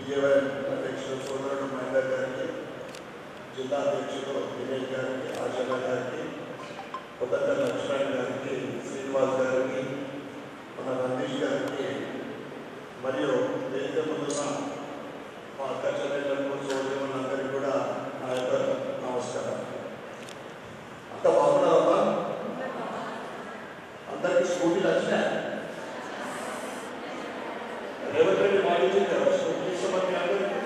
విజయవాడ అధ్యక్షుడు సోదరుడు మహేందర్ గారికి, జిల్లా అధ్యక్షుడు దినేష్ గారికి, ఆశా గారికి, కొత్త లక్ష్మణ్ గారికి, శ్రీనివాస్ గారికి, మన రంజీష్ గారికి మరియు వేదిక ముందున్న మా అక్క చెల్లెళ్ళకు సోదరులందరికీ కూడా నా యొక్క నమస్కారం. అంత బాగున్నారమ్మా? అందరికీ స్కూటీలు వచ్చినాయి. రేవంత్ రెడ్డి మాటించింది కదా స్కూటీ ఇస్తామని అందరికీ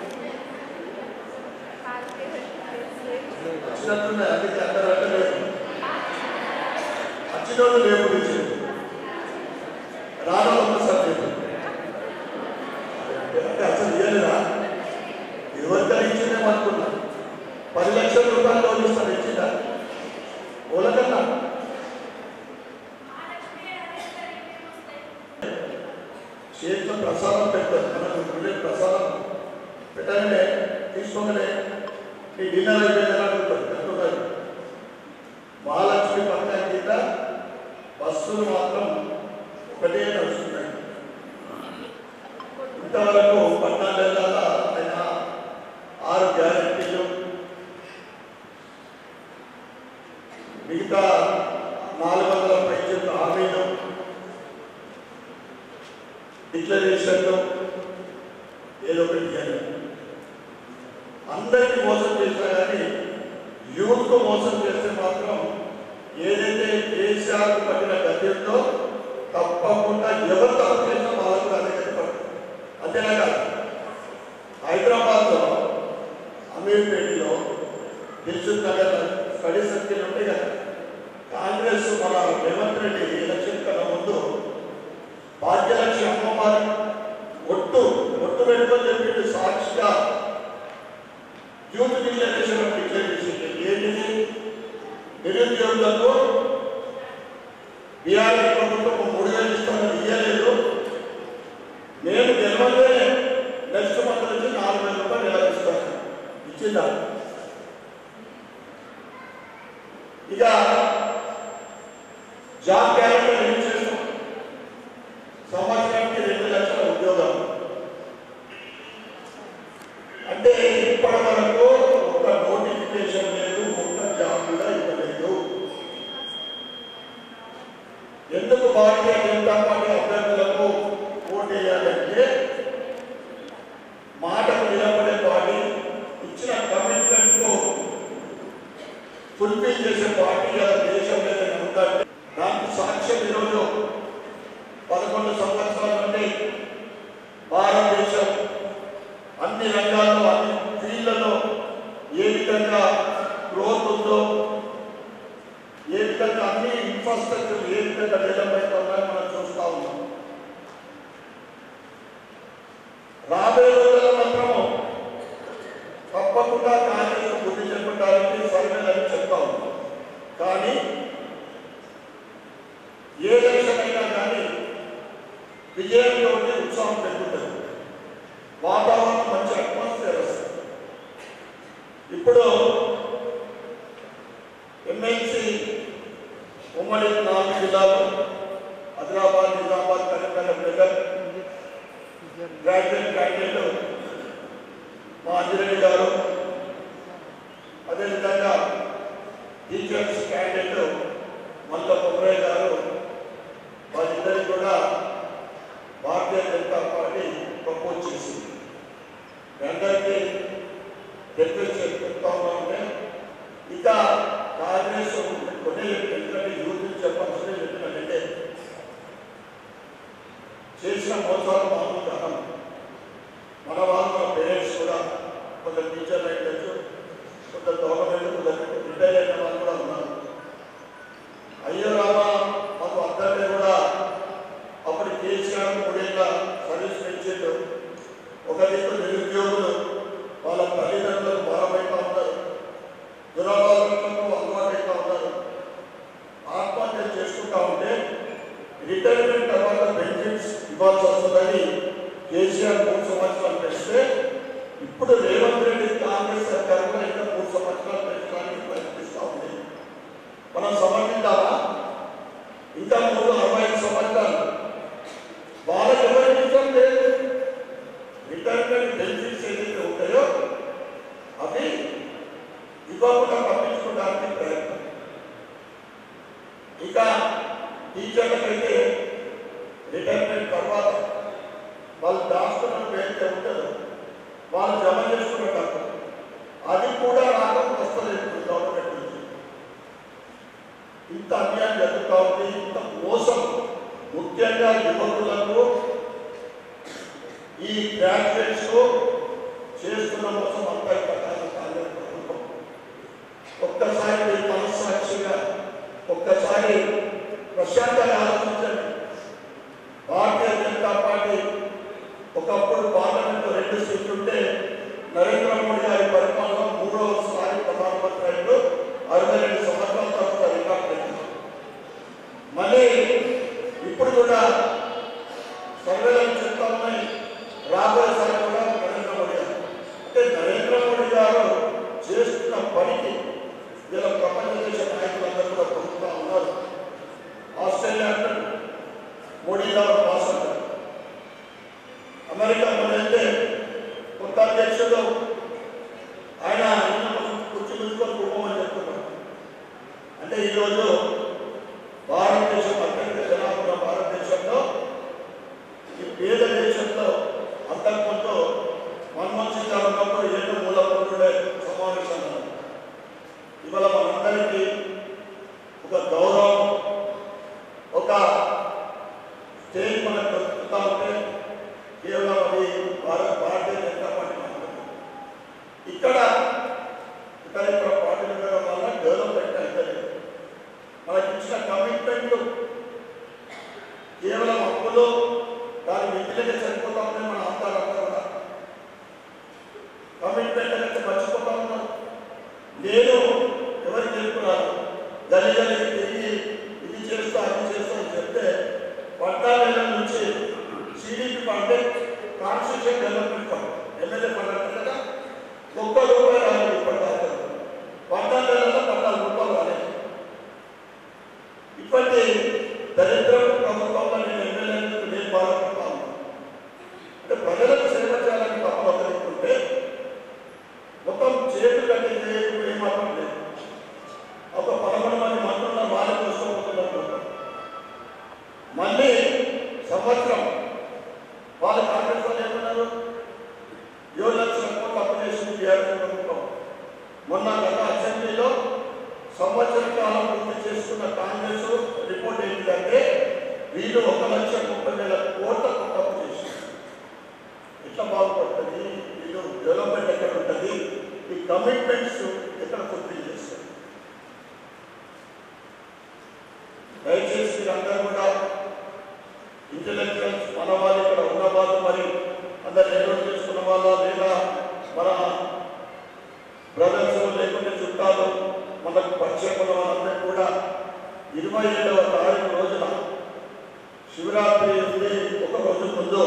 వచ్చినట్టున్నాయి. అందుకే అందరూ అంటలేదు. వచ్చిన వాళ్ళు రేపు ఇచ్చింది, రాను ఒక్కసారి చెప్పి అంటే అసలు ఇవ్వలేదా? ఎవరికైనా ఇచ్చిందేమో అనుకున్నా. 10 లక్షల రూపాయలు లోన్ ఇస్తాను, ఇచ్చిందా? ఓలకన్నా చేతిలో ప్రసాదం పెడతారు. మనకు ప్రసాదం పెట్టగానే తీసుకోగానే నీ డిన్నర్ అయిపోయిందని అనుకుంటారు. ఎంతున్నారు మహాలక్ష్మి పథకం కింద బస్సులు మాత్రం ఒకటే నడుస్తున్నాయి. ఇంతవరకు 14 నెలల ఆయన 6 గ్యారెంటీలు, మిగతా 400 పైచీల హామీలు, డిక్లరేషన్లు ఏదో ఒకటి చేయాలి. అందరికీ మోసం చేసినా కానీ యూత్కు మోసం చేస్తే మాత్రం ఏదైతే కేసీఆర్ పట్టిన గద్యంతో తప్పకుండా ఎవరు తప్పు చేసినా వాళ్ళకు అదే గడిపడుతుంది. అంతేనా కాదు? హైదరాబాద్లో అమీర్పేటలో దిల్సుఖ్ నగర్ స్టడీ సర్కిల్ ఉంటాయి కదా, కాంగ్రెస్ మన రేవంత్ రెడ్డి ఎలక్షన్ కన్నా ముందు భాగ్యలక్ష్మి అమ్మవారి ఒట్టు పెట్టుకొని చెప్పింది సాక్షిగా యూత్ డిక్లరేషన్ డిక్లేర్ చేసింది. ఏంటిది? నిరుద్యోగులకు బీఆర్ఎస్ ప్రభుత్వం 3,000 ఇస్తామని ఇయ్యలేదు, నేను గెలవలే నెక్స్ట్ మంత్ నుంచి 4,000 రూపాయలు నెలకు ఇస్తాను. ఇచ్చిందా? ఇక జాబ్ క్యాలెండర్ ఏం చేస్తాం? సంవత్సరానికి 2 లక్షల ఉద్యోగం. అంటే ఇప్పటి వరకు ఒక నోటిఫికేషన్ లేదు, ఒక జాబ్ కూడా ఇవ్వలేదు. ఎందుకు భారతీయ జనతా పార్టీ అభ్యర్థులకు ఓటు వేయాలంటే మాటకు నిలబడే పార్టీ, ఇచ్చిన కమిట్మెంట్ కు ఫుల్ఫిల్ చేసే పార్టీ దేశం ఏదైనా ఉందంటే దానికి సాక్ష్యం ఈరోజు 11 సంవత్సరాల నుండి భారతదేశం అన్ని రంగాల్లో, అన్ని ఫీల్డ్లలో ఏ విధంగా గ్రోత్ ఉందో, ఏ విధంగా అన్ని ఇన్ఫ్రాస్ట్రక్చర్ ఏ విధంగా డెవలప్ అవుతా ఉన్నాయో మనం చూస్తూ ఉన్నాం. రాబోయే రోజుల్లో మాత్రము తప్పకుండా కాంగ్రెస్ బుద్ధి చెప్పడానికి సర్వేలు అని చెప్తా ఉన్నాం. కానీ ఏ ఎలక్షన్ అయినా కానీ విజయంలో ఉత్సాహం పెరుగుతుంది, వాతావరణం మంచి అట్మాస్ఫియర్ వస్తుంది. ఇప్పుడు ఎమ్మెల్సీ ఉమ్మడి 4 జిల్లాలు ఆదిలాబాద్, నిజామాబాద్, కరీంనగర్, మెదక్ గ్రాడ్యుయేట్ క్యాండిడేట్ మా అంజిరెడ్డి గారు, అదేవిధంగా టీచర్స్ క్యాండిడేట్ మల్ల కొమరయ్య గారు, వాళ్ళిద్దరికి కూడా భారతీయ జనతా పార్టీ ప్రపోజ్ చేసింది. అందరికీ రిక్వెస్ట్ చెప్తా ఉన్నామంటే ఇక కాంగ్రెస్ కొన్ని ఎందుకంటే యూత్ చెప్పాల్సిన చెప్పినట్టే చేసిన మోసాలు మామూలు కాదు. మన వాళ్ళు, మన పేరెంట్స్ కూడా కొందరు టీచర్లు అయ్యచ్చు, కొందరు గవర్నమెంట్, కొందరు రిటైర్ అయిన వాళ్ళు కూడా ఉన్నారు. అయ్యో రామా మాకు అర్థమే కూడా అప్పుడు కేసీఆర్ 3 ఏళ్ళ సర్వీస్ పెంచారు. ఒక దిక్కు నిరుద్యోగులు వాళ్ళ తల్లిదండ్రులకు భారమైతా ఉన్నారు, దురాలోచనలకు అలవాటైతా ఉన్నారు, ఆత్మహత్య చేసుకుంటా ఉంటే రిటైర్మెంట్ తర్వాత బెనిఫిట్స్ ఇవ్వాల్సి వస్తుందని కేసీఆర్ 3 సంవత్సరాలు పెంచితే ఇప్పుడు రేవంత్ రెడ్డి కాంగ్రెస్ సర్కారు కూడా ఇంకా 3 సంవత్సరాలు పెంచడానికి ప్రయత్నిస్తూ ఉంది. మనం సమర్థిద్దామా? ఇంకా 45 సంవత్సరాలు వాళ్ళకి ఎవరికి ఇష్టం లేదు. రిటైర్మెంట్ ఏదైతే ఉంటుందో వాళ్ళు జమ చేసుకునే డబ్బు అది కూడా రావడం వస్తలేదు గవర్నమెంట్ నుంచి. ఇంత అన్యాయం జరుగుతూ ఉంది, ఇంత మోసం ముఖ్యంగా యువకులకు ఈ గ్రాడ్యుయేట్స్ చేస్తున్న మోసం అంతా కాంగ్రెస్ ప్రభుత్వం. ఒక్కసారి మనస్సాక్షిగా ఒక్కసారి ప్రశాంతంగా ఆలోచించండి. భారతీయ జనతా పార్టీ ఒకప్పుడు పార్లమెంట్లో 2 సీట్లు ఉంటే నరేంద్ర మోడీ గారి పరిపాలన 3వసారి ప్రధానమంత్రి అయ్యారు. 62 సంవత్సరాల తర్వాత రికార్డు పెట్టింది. మళ్ళీ ఇప్పుడు కూడా సర్వేలను చెప్తా ఉన్నాయి, రాబోయేసారి కూడా నరేంద్ర మోడీ గారు. అంటే నరేంద్ర మోడీ గారు చేస్తున్న పనికి ఇలా ప్రపంచ దేశ నాయకులందరూ కూడా పొందుతూ ఉన్నారు. ఆస్ట్రేలియా అంటారు, మోడీ గారు పాస్ అంటారు. అమెరికా అయితే కొత్త అధ్యక్షుడు ఆయన కుర్చీ ముంచుకొని కుటుంబం చెప్తున్నారు. అంటే ఈరోజు భారతదేశం అత్యంత జనాభా భారతదేశంలో ఈ పేద దేశంలో అంతకుముందు మన్మోహన్ సింగ్ గారు ఉన్నప్పుడు ఏదో మూలకుండే సమావేశాలు. ఇవాళ మనందరికీ ఒక గౌరవం, ఒక స్టేజ్ మనకు దొరుకుతూ ఉంటే కేవలం అది భారతీయ జనతా పార్టీ మాత్రమే. ఇక్కడ పార్టీలు ఉండడం వల్ల డెవలప్మెంట్ అయితే మనకి ఇచ్చిన కమిట్మెంట్లు కేవలం అప్పులు దాని వ్యక్తులకే సరిపోతా ఉన్నాయి. మన అంతాలంతా కూడా కమిట్మెంట్ అయితే మర్చిపోతా ఉన్నాం. నేను ఎవరికి తెలుపుకున్నాను, గల్లి గల్లికి తిరిగి ఇది చేస్తా అది చేస్తా అని చెప్తే 14 ఏళ్ళ నుంచి సిడిపి అంటే constitution development fund MLA fund అంటే కదా ₹1 రాలేదు. ఇప్పటిదాకా 14 ఏళ్ళలో ₹14 రాలేదు. ఇప్పటి దరిద్ర ప్రభుత్వంలో నేను ఎమ్మెల్యేలకు నేను బాధపడతా ఉన్నాను. అంటే ప్రజలకు సేవ చేయాలని తప్పకుంటే మొత్తం చేతులు కట్టి చేయకుండా ఏమాత్రం లేదు. ఒక 11 మంది మంత్రుల వాళ్ళ కోసం పోతున్నారు. మళ్ళీ సంవత్సరం వాళ్ళు కాంగ్రెస్ వాళ్ళు ఏమన్నారు, 7 లక్షల కోట్లు అప్పు చేసింది టీఆర్ఎస్ ప్రభుత్వం. మొన్న గత అసెంబ్లీలో సంవత్సర కాలం పూర్తి చేసుకున్న కాంగ్రెస్ రిపోర్ట్ ఏంటంటే వీళ్ళు 1,30,000 కోట్ల అప్పు చేసింది. ఎట్లా బాగుపడుతుంది? వీళ్ళు డెవలప్మెంట్ ఎక్కడ ఉంటుంది? ఈ కమిట్మెంట్స్ ఎక్కడ పూర్తి చేస్తారు? దయచేసి అందరూ కూడా ఇంటెలెక్చువల్స్ మన వాళ్ళు ఇక్కడ ఉన్న వాళ్ళు మరి అందరు ఎన్రోల్ చేసుకున్న వాళ్ళ లేదా మన బ్రదర్స్ లేకుంటే చుట్టాలు మనకు పరిచయం ఉన్న వాళ్ళందరూ కూడా 27వ తారీఖు రోజున శివరాత్రి ఉంది, ఒక రోజు ముందు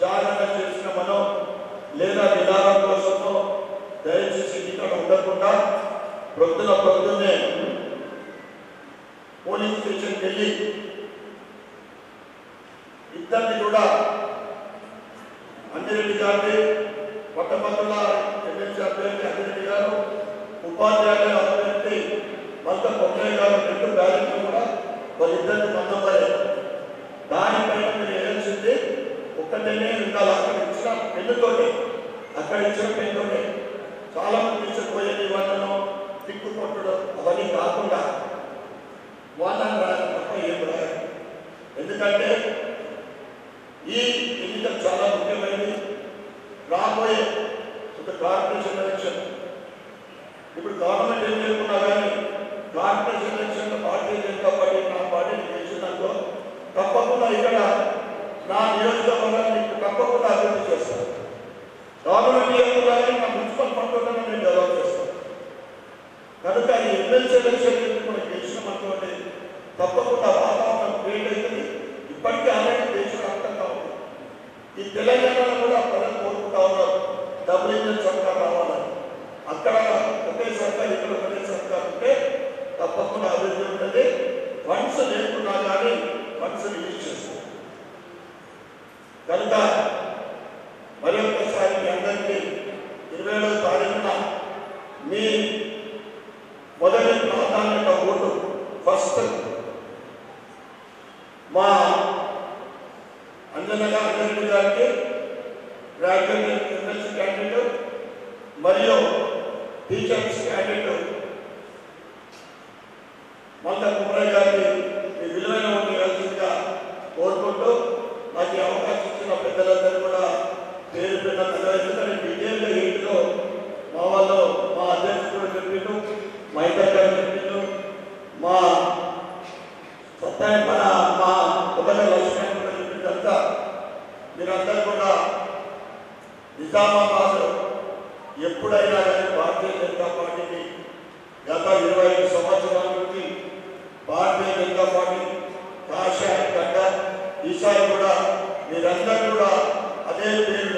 జాగ్రత్త చేసిన మనం లేదా నిదానం కోసమో దయచేసి ఇక్కడ ఉండకుండా పొద్దున్నే పోలింగ్ స్టేషన్కి వెళ్ళి ఇద్దరిని కూడా అంజిరెడ్డి గారిని పట్టభద్రుల ఎమ్మెల్సీ అభ్యర్థి అంజిరెడ్డి గారు, ఉపాధ్యాయుల అభ్యర్థి మంత కొమ్మయ్య గారు 2 బ్యాలెట్లు కూడా వాళ్ళిద్దరిని మందమయ్యారు. దానిపైన మీరు వేయాల్సింది ఒక్కటేనే ఉండాలి. అక్కడ ఇచ్చిన పెన్నుతోటి చాలా మంది తీసుకుపోయేది వాళ్ళను తిక్కు కొట్టడం అవన్నీ కాకుండా వాళ్ళని రాయాలి తప్ప ఏం రాయాలి. ఎందుకంటే ఈ ఎన్నికలు చాలా ముఖ్యమైనది. రాబోయే ఒక కార్పొరేషన్ ఎలక్షన్, ఇప్పుడు గవర్నమెంట్ ఏం లేకున్నా కానీ కార్పొరేషన్ ఎలక్షన్లో భారతీయ జనతా పార్టీ నా పార్టీని గెలిచిందనుకో తప్పకుండా ఇక్కడ నా నియోజకవర్గాన్ని తప్పకుండా అభివృద్ధి చేస్తాను. గవర్నమెంట్ లేకుండా నా మున్సిపల్ ఫండ్లను నేను డెవలప్ చేస్తాను. కనుక ఈ ఎమ్మెల్సీ ఎలక్షన్ మనం గెలిచినామనుకోండి తప్పకుండా వాతావరణం క్రియేట్ అవుతుంది. ఇప్పటికీ ఆల్రెడీ దేశం అంతంగా ఉంది. ఈ తెలంగాణలో కూడా ప్రజలు కోరుకుంటా ఉన్నారు డబుల్ ఇంజన్ సర్కార్ రావాలని. అక్కడ ఒకే సర్కార్, ఇక్కడ ఒకే సర్కార్ ఉంటే తప్పకుండా అభివృద్ధి ఉంటుంది. ఫండ్స్ లేకున్నా కానీ ఫండ్స్ రిలీజ్ చేస్తారు. కనుక గ్రాడ్యుయేట్ ఎంఎస్సీ క్యాండిడేట్ మరియు టీచర్స్ క్యాండిడేట్ మల్లా కుమార్ గారిని మీ విలువైన ఓటు కలిసిగా కోరుకుంటూ నాకు అవకాశం ఇచ్చిన పెద్దలందరూ కూడా పేరు ఎందుకంటే డీటెయిల్గా ఇంట్లో మా వాళ్ళు మా అధ్యక్షుడు చెప్పిండు మైదా గారు చెప్పిండు మా సత్యం మా ఉపద లక్ష్మణ్ కూడా చెప్పిందంతా మీరందరూ కూడా నిజామాబాద్ ఎప్పుడైనా కానీ భారతీయ జనతా పార్టీకి గత 25 సంవత్సరాల నుంచి భారతీయ జనతా పార్టీ కాషాయం కట్ట ఈసారి కూడా మీరందరూ కూడా అదే పేరు